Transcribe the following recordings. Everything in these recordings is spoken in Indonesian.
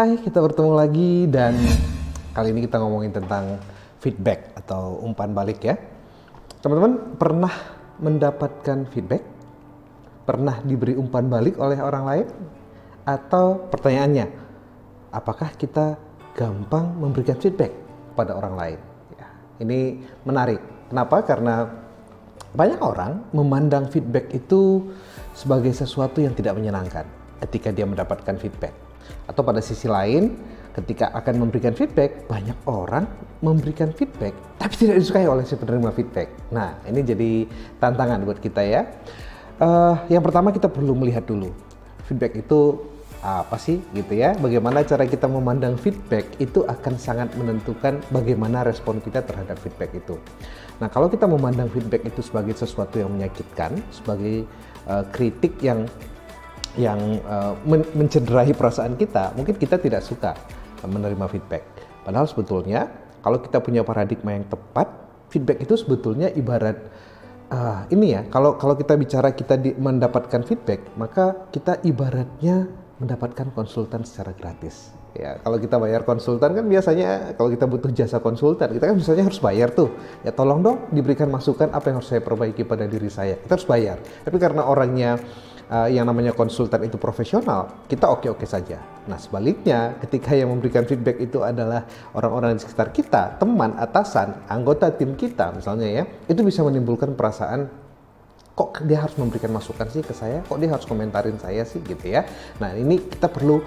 Hai, kita bertemu lagi dan kali ini kita ngomongin tentang feedback atau umpan balik ya. Teman-teman pernah mendapatkan feedback? Pernah diberi umpan balik oleh orang lain? Atau pertanyaannya, apakah kita gampang memberikan feedback pada orang lain? Ya, ini menarik. Kenapa? Karena banyak orang memandang feedback itu sebagai sesuatu yang tidak menyenangkan ketika dia mendapatkan feedback. Atau pada sisi lain, ketika akan memberikan feedback, banyak orang memberikan feedback tapi tidak disukai oleh si penerima feedback. Nah, ini jadi tantangan buat kita ya. Yang pertama kita perlu melihat dulu, feedback itu apa sih gitu ya. Bagaimana cara kita memandang feedback itu akan sangat menentukan bagaimana respon kita terhadap feedback itu. Nah, kalau kita memandang feedback itu sebagai sesuatu yang menyakitkan, sebagai kritik yang mencederai perasaan kita, mungkin kita tidak suka menerima feedback. Padahal sebetulnya kalau kita punya paradigma yang tepat, feedback itu sebetulnya ibarat ini ya. Kalau kita bicara kita mendapatkan feedback, maka kita ibaratnya mendapatkan konsultan secara gratis. Ya, kalau kita bayar konsultan kan biasanya kalau kita butuh jasa konsultan, kita kan biasanya harus bayar tuh. Ya tolong dong diberikan masukan apa yang harus saya perbaiki pada diri saya. Kita harus bayar. Tapi karena orangnya yang namanya konsultan itu profesional, kita oke-oke saja. Nah sebaliknya, ketika yang memberikan feedback itu adalah orang-orang di sekitar kita, teman, atasan, anggota tim kita misalnya ya, itu bisa menimbulkan perasaan, kok dia harus memberikan masukan sih ke saya, kok dia harus komentarin saya sih gitu ya. Nah ini kita perlu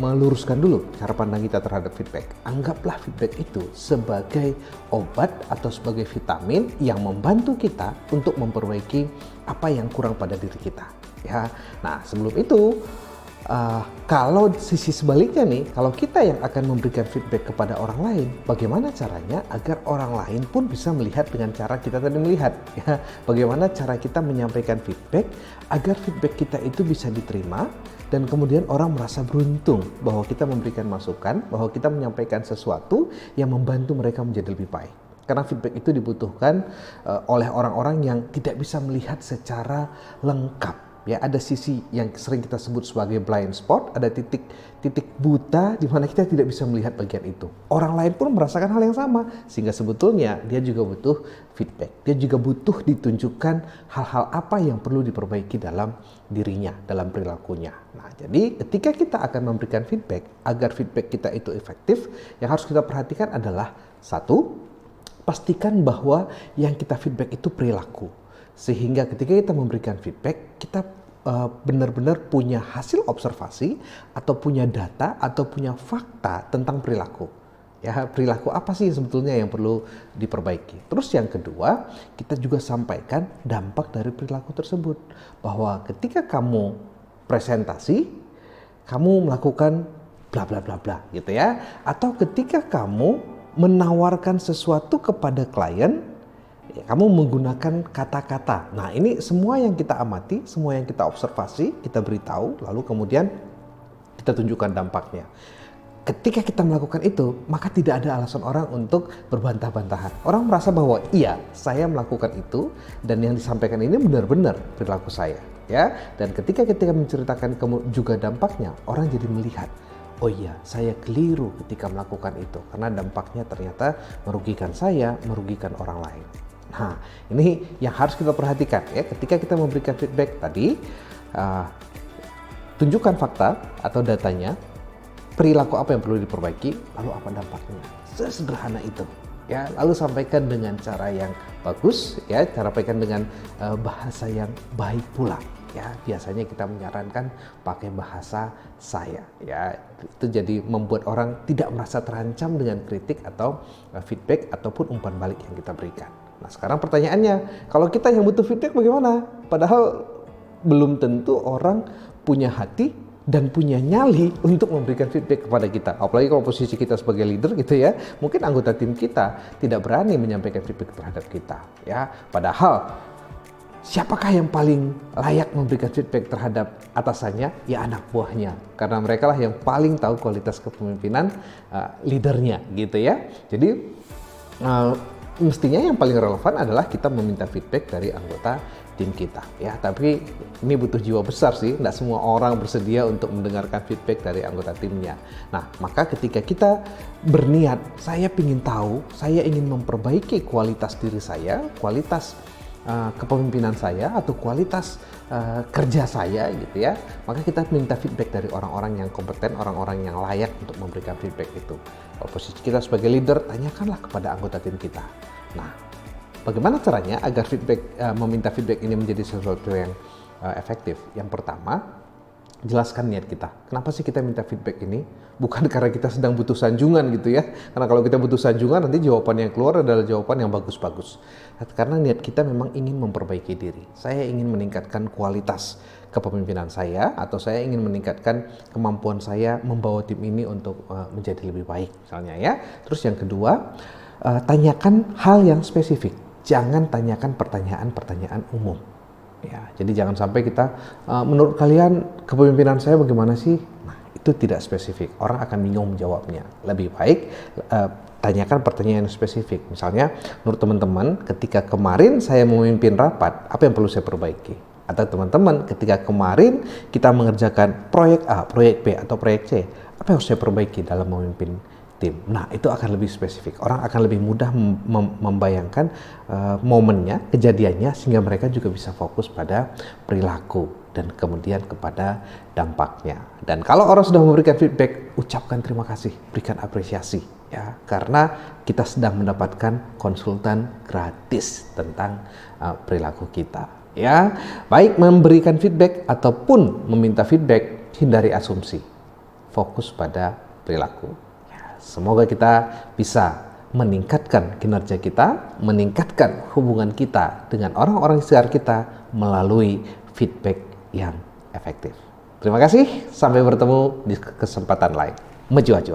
meluruskan dulu cara pandang kita terhadap feedback. Anggaplah feedback itu sebagai obat atau sebagai vitamin yang membantu kita untuk memperbaiki apa yang kurang pada diri kita. Ya, nah sebelum itu, kalau sisi sebaliknya nih, kalau kita yang akan memberikan feedback kepada orang lain, bagaimana caranya agar orang lain pun bisa melihat dengan cara kita tadi melihat? Ya, bagaimana cara kita menyampaikan feedback agar feedback kita itu bisa diterima dan kemudian orang merasa beruntung bahwa kita memberikan masukan, bahwa kita menyampaikan sesuatu yang membantu mereka menjadi lebih baik. Karena feedback itu dibutuhkan oleh orang-orang yang tidak bisa melihat secara lengkap. Ya, ada sisi yang sering kita sebut sebagai blind spot, ada titik buta di mana kita tidak bisa melihat bagian itu. Orang lain pun merasakan hal yang sama, sehingga sebetulnya dia juga butuh feedback. Dia juga butuh ditunjukkan hal-hal apa yang perlu diperbaiki dalam dirinya, dalam perilakunya. Nah, jadi ketika kita akan memberikan feedback, agar feedback kita itu efektif, yang harus kita perhatikan adalah satu, pastikan bahwa yang kita feedback itu perilaku. Sehingga ketika kita memberikan feedback, kita benar-benar punya hasil observasi atau punya data atau punya fakta tentang perilaku. Ya, perilaku apa sih sebetulnya yang perlu diperbaiki. Terus yang kedua, kita juga sampaikan dampak dari perilaku tersebut. Bahwa ketika kamu presentasi, kamu melakukan bla bla bla bla gitu ya. Atau ketika kamu menawarkan sesuatu kepada klien, kamu menggunakan kata-kata. Nah ini semua yang kita amati, semua yang kita observasi, kita beritahu, lalu kemudian kita tunjukkan dampaknya. Ketika kita melakukan itu, maka tidak ada alasan orang untuk berbantah-bantahan. Orang merasa bahwa iya, saya melakukan itu dan yang disampaikan ini benar-benar perilaku saya. Ya, dan ketika kita menceritakan juga dampaknya, orang jadi melihat, oh iya, saya keliru ketika melakukan itu karena dampaknya ternyata merugikan saya, merugikan orang lain. Nah, ini yang harus kita perhatikan ya. Ketika kita memberikan feedback tadi, tunjukkan fakta atau datanya, perilaku apa yang perlu diperbaiki, lalu apa dampaknya. Sesederhana itu. Ya, lalu sampaikan dengan cara yang bagus, ya, sampaikan dengan bahasa yang baik pula. Ya, biasanya kita menyarankan pakai bahasa saya. Ya, itu jadi membuat orang tidak merasa terancam dengan kritik atau feedback ataupun umpan balik yang kita berikan. Nah sekarang pertanyaannya, kalau kita yang butuh feedback bagaimana? Padahal belum tentu orang punya hati dan punya nyali untuk memberikan feedback kepada kita. Apalagi kalau posisi kita sebagai leader gitu ya, mungkin anggota tim kita tidak berani menyampaikan feedback terhadap kita. Ya, padahal siapakah yang paling layak memberikan feedback terhadap atasannya? Ya anak buahnya. Karena mereka lah yang paling tahu kualitas kepemimpinan leadernya gitu ya. Jadi mestinya yang paling relevan adalah kita meminta feedback dari anggota tim kita ya. Tapi ini butuh jiwa besar sih, tidak semua orang bersedia untuk mendengarkan feedback dari anggota timnya. Nah, maka ketika kita berniat, saya ingin tahu, saya ingin memperbaiki kualitas diri saya, kualitas kepemimpinan saya atau kualitas kerja saya gitu ya, maka kita minta feedback dari orang-orang yang kompeten, orang-orang yang layak untuk memberikan feedback itu. Posisi kita sebagai leader, tanyakanlah kepada anggota tim kita. Nah, bagaimana caranya agar meminta feedback ini menjadi sesuatu yang efektif? Yang pertama, jelaskan niat kita. Kenapa sih kita minta feedback ini? Bukan karena kita sedang butuh sanjungan gitu ya. Karena kalau kita butuh sanjungan, nanti jawaban yang keluar adalah jawaban yang bagus-bagus. Karena niat kita memang ingin memperbaiki diri. Saya ingin meningkatkan kualitas kepemimpinan saya, atau saya ingin meningkatkan kemampuan saya membawa tim ini untuk menjadi lebih baik misalnya ya. Terus yang kedua, tanyakan hal yang spesifik. Jangan tanyakan pertanyaan-pertanyaan umum. Ya, jadi jangan sampai kita, menurut kalian kepemimpinan saya bagaimana sih? Nah, itu tidak spesifik. Orang akan bingung menjawabnya. Lebih baik tanyakan pertanyaan yang spesifik. Misalnya, menurut teman-teman, ketika kemarin saya memimpin rapat, apa yang perlu saya perbaiki? Atau teman-teman, ketika kemarin kita mengerjakan proyek A, proyek B, atau proyek C, apa yang harus saya perbaiki dalam memimpin tim? Nah, itu akan lebih spesifik. Orang akan lebih mudah membayangkan momennya, kejadiannya, sehingga mereka juga bisa fokus pada perilaku dan kemudian kepada dampaknya. Dan kalau orang sudah memberikan feedback, ucapkan terima kasih, berikan apresiasi ya, karena kita sedang mendapatkan konsultan gratis tentang perilaku kita ya. Baik memberikan feedback ataupun meminta feedback, hindari asumsi. Fokus pada perilaku. Semoga kita bisa meningkatkan kinerja kita, meningkatkan hubungan kita dengan orang-orang di sekitar kita melalui feedback yang efektif. Terima kasih, sampai bertemu di kesempatan lain. Maju-maju.